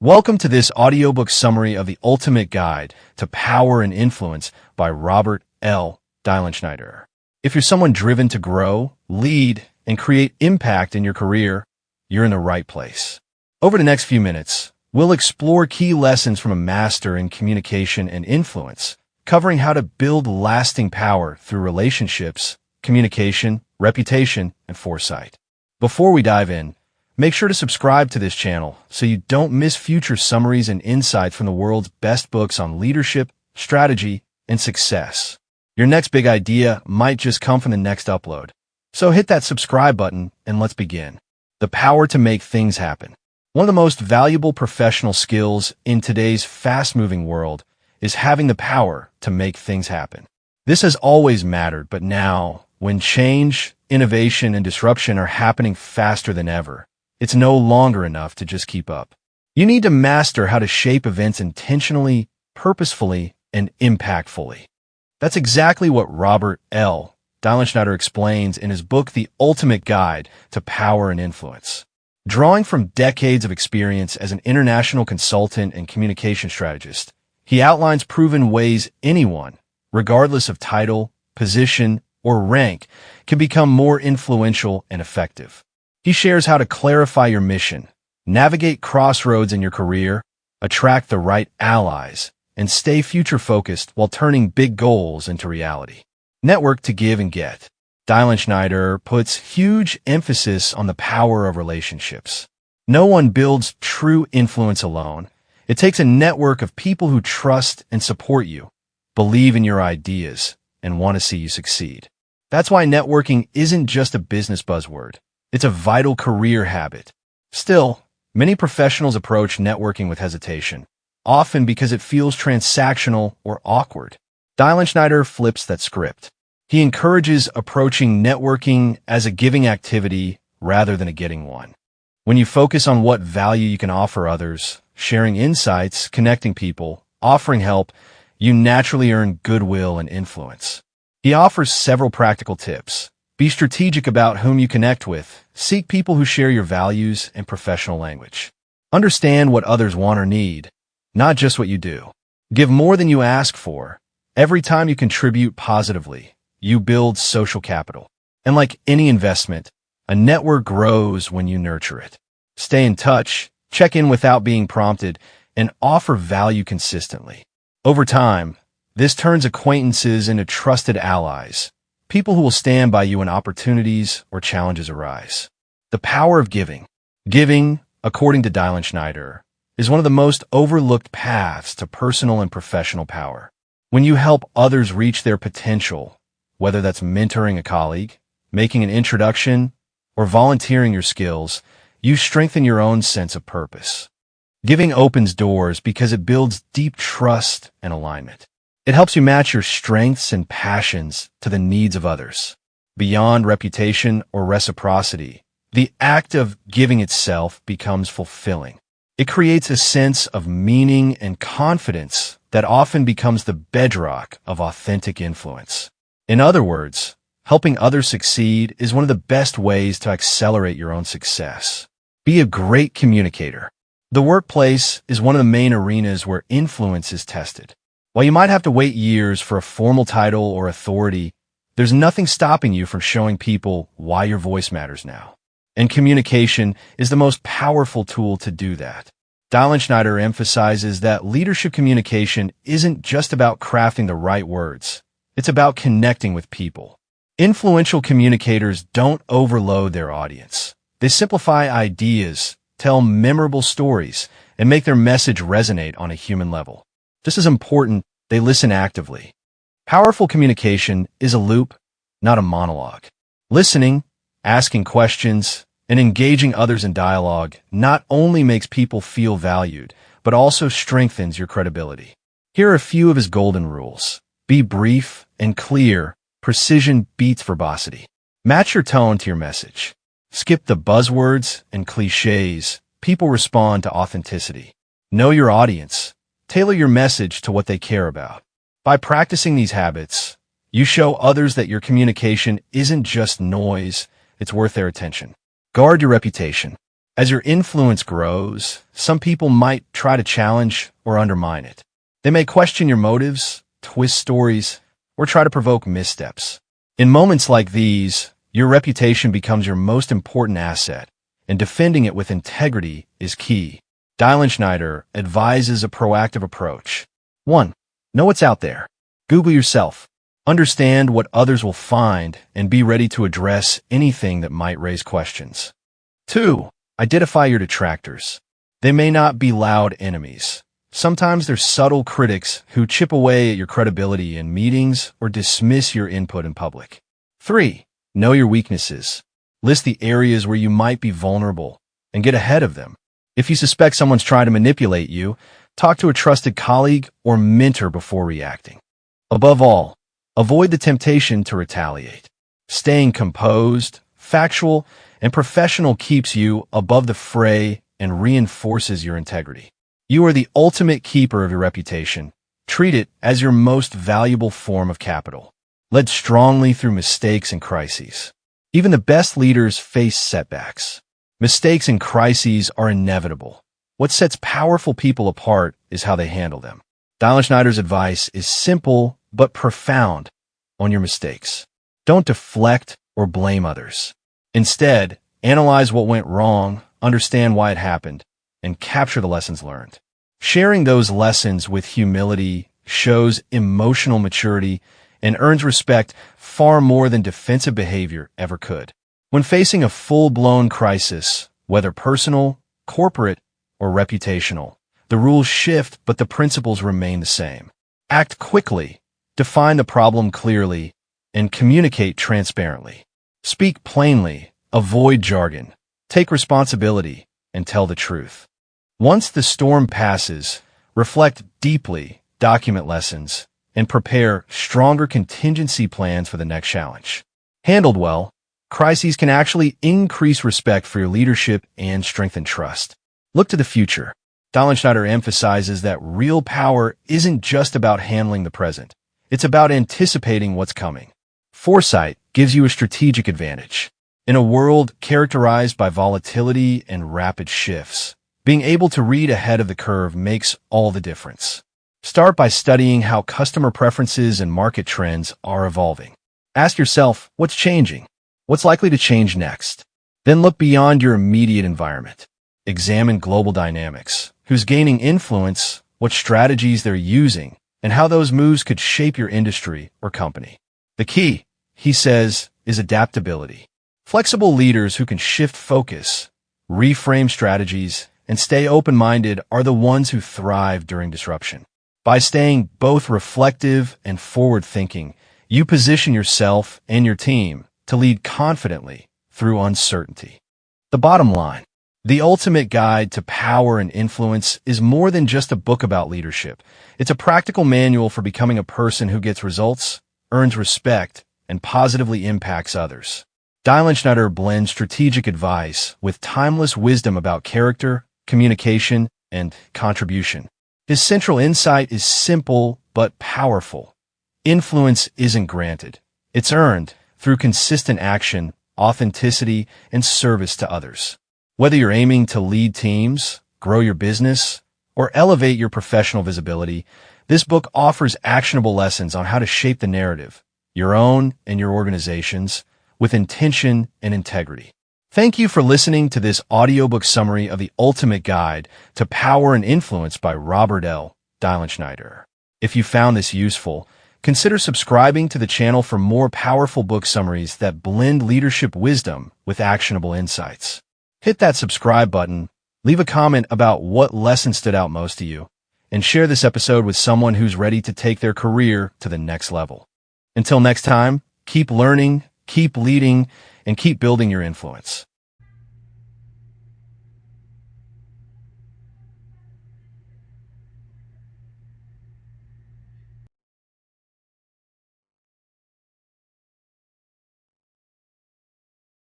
Welcome to this audiobook summary of The Ultimate Guide to Power and Influence by Robert L. Dilenschneider. If you're someone driven to grow, lead, and create impact in your career, you're in the right place. Over the next few minutes, we'll explore key lessons from a master in communication and influence, covering how to build lasting power through relationships, communication, reputation, and foresight. Before we dive in, make sure to subscribe to this channel so you don't miss future summaries and insights from the world's best books on leadership, strategy, and success. Your next big idea might just come from the next upload. So hit that subscribe button and let's begin. The power to make things happen. One of the most valuable professional skills in today's fast-moving world is having the power to make things happen. This has always mattered, but now, when change, innovation, and disruption are happening faster than ever, it's no longer enough to just keep up. You need to master how to shape events intentionally, purposefully, and impactfully. That's exactly what Robert L. Dilenschneider explains in his book, The Ultimate Guide to Power and Influence. Drawing from decades of experience as an international consultant and communication strategist, he outlines proven ways anyone, regardless of title, position, or rank, can become more influential and effective. He shares how to clarify your mission, navigate crossroads in your career, attract the right allies, and stay future-focused while turning big goals into reality. Network to give and get. Dilenschneider puts huge emphasis on the power of relationships. No one builds true influence alone. It takes a network of people who trust and support you, believe in your ideas, and want to see you succeed. That's why networking isn't just a business buzzword. It's a vital career habit. Still, many professionals approach networking with hesitation, often because it feels transactional or awkward. Dilenschneider flips that script. He encourages approaching networking as a giving activity rather than a getting one. When you focus on what value you can offer others, sharing insights, connecting people, offering help, you naturally earn goodwill and influence. He offers several practical tips. Be strategic about whom you connect with. Seek people who share your values and professional language. Understand what others want or need, not just what you do. Give more than you ask for. Every time you contribute positively, you build social capital. And like any investment, a network grows when you nurture it. Stay in touch, check in without being prompted, and offer value consistently. Over time, this turns acquaintances into trusted allies, people who will stand by you when opportunities or challenges arise. The power of giving. Giving, according to Dilenschneider, is one of the most overlooked paths to personal and professional power. When you help others reach their potential, whether that's mentoring a colleague, making an introduction, or volunteering your skills, you strengthen your own sense of purpose. Giving opens doors because it builds deep trust and alignment. It helps you match your strengths and passions to the needs of others. Beyond reputation or reciprocity, the act of giving itself becomes fulfilling. It creates a sense of meaning and confidence that often becomes the bedrock of authentic influence. In other words, helping others succeed is one of the best ways to accelerate your own success. Be a great communicator. The workplace is one of the main arenas where influence is tested. While you might have to wait years for a formal title or authority, there's nothing stopping you from showing people why your voice matters now. And communication is the most powerful tool to do that. Dilenschneider emphasizes that leadership communication isn't just about crafting the right words. It's about connecting with people. Influential communicators don't overload their audience. They simplify ideas, tell memorable stories, and make their message resonate on a human level. Just as important, they listen actively. Powerful communication is a loop, not a monologue. Listening, asking questions, and engaging others in dialogue not only makes people feel valued, but also strengthens your credibility. Here are a few of his golden rules. Be brief and clear. Precision beats verbosity. Match your tone to your message. Skip the buzzwords and cliches. People respond to authenticity. Know your audience. Tailor your message to what they care about. By practicing these habits, you show others that your communication isn't just noise, it's worth their attention. Guard your reputation. As your influence grows, some people might try to challenge or undermine it. They may question your motives, twist stories, or try to provoke missteps. In moments like these, your reputation becomes your most important asset, and defending it with integrity is key. Dilenschneider advises a proactive approach. 1. Know what's out there. Google yourself. Understand what others will find and be ready to address anything that might raise questions. 2. Identify your detractors. They may not be loud enemies. Sometimes they're subtle critics who chip away at your credibility in meetings or dismiss your input in public. 3. Know your weaknesses. List the areas where you might be vulnerable and get ahead of them. If you suspect someone's trying to manipulate you, talk to a trusted colleague or mentor before reacting. Above all, avoid the temptation to retaliate. Staying composed, factual, and professional keeps you above the fray and reinforces your integrity. You are the ultimate keeper of your reputation. Treat it as your most valuable form of capital. Led strongly through mistakes and crises. Even the best leaders face setbacks. Mistakes and crises are inevitable. What sets powerful people apart is how they handle them. Dilenschneider's advice is simple but profound on your mistakes. Don't deflect or blame others. Instead, analyze what went wrong, understand why it happened, and capture the lessons learned. Sharing those lessons with humility shows emotional maturity and earns respect far more than defensive behavior ever could. When facing a full-blown crisis, whether personal, corporate, or reputational, the rules shift but the principles remain the same. Act quickly, define the problem clearly, and communicate transparently. Speak plainly, avoid jargon, take responsibility, and tell the truth. Once the storm passes, reflect deeply, document lessons, and prepare stronger contingency plans for the next challenge. Handled well, crises can actually increase respect for your leadership and strengthen trust. Look to the future. Dilenschneider emphasizes that real power isn't just about handling the present. It's about anticipating what's coming. Foresight gives you a strategic advantage. In a world characterized by volatility and rapid shifts, being able to read ahead of the curve makes all the difference. Start by studying how customer preferences and market trends are evolving. Ask yourself, what's changing? What's likely to change next? Then look beyond your immediate environment. Examine global dynamics, who's gaining influence, what strategies they're using, and how those moves could shape your industry or company. The key, he says, is adaptability. Flexible leaders who can shift focus, reframe strategies, and stay open-minded are the ones who thrive during disruption. By staying both reflective and forward-thinking, you position yourself and your team to lead confidently through uncertainty. The bottom line, The Ultimate Guide to Power and Influence is more than just a book about leadership. It's a practical manual for becoming a person who gets results, earns respect, and positively impacts others. Dilenschneider blends strategic advice with timeless wisdom about character, communication, and contribution. His central insight is simple but powerful. Influence isn't granted. It's earned through consistent action, authenticity, and service to others. Whether you're aiming to lead teams, grow your business, or elevate your professional visibility, this book offers actionable lessons on how to shape the narrative, your own and your organization's, with intention and integrity. Thank you for listening to this audiobook summary of The Ultimate Guide to Power and Influence by Robert L. Dilenschneider. If you found this useful, consider subscribing to the channel for more powerful book summaries that blend leadership wisdom with actionable insights. Hit that subscribe button, leave a comment about what lesson stood out most to you, and share this episode with someone who's ready to take their career to the next level. Until next time, keep learning, keep leading, and keep building your influence.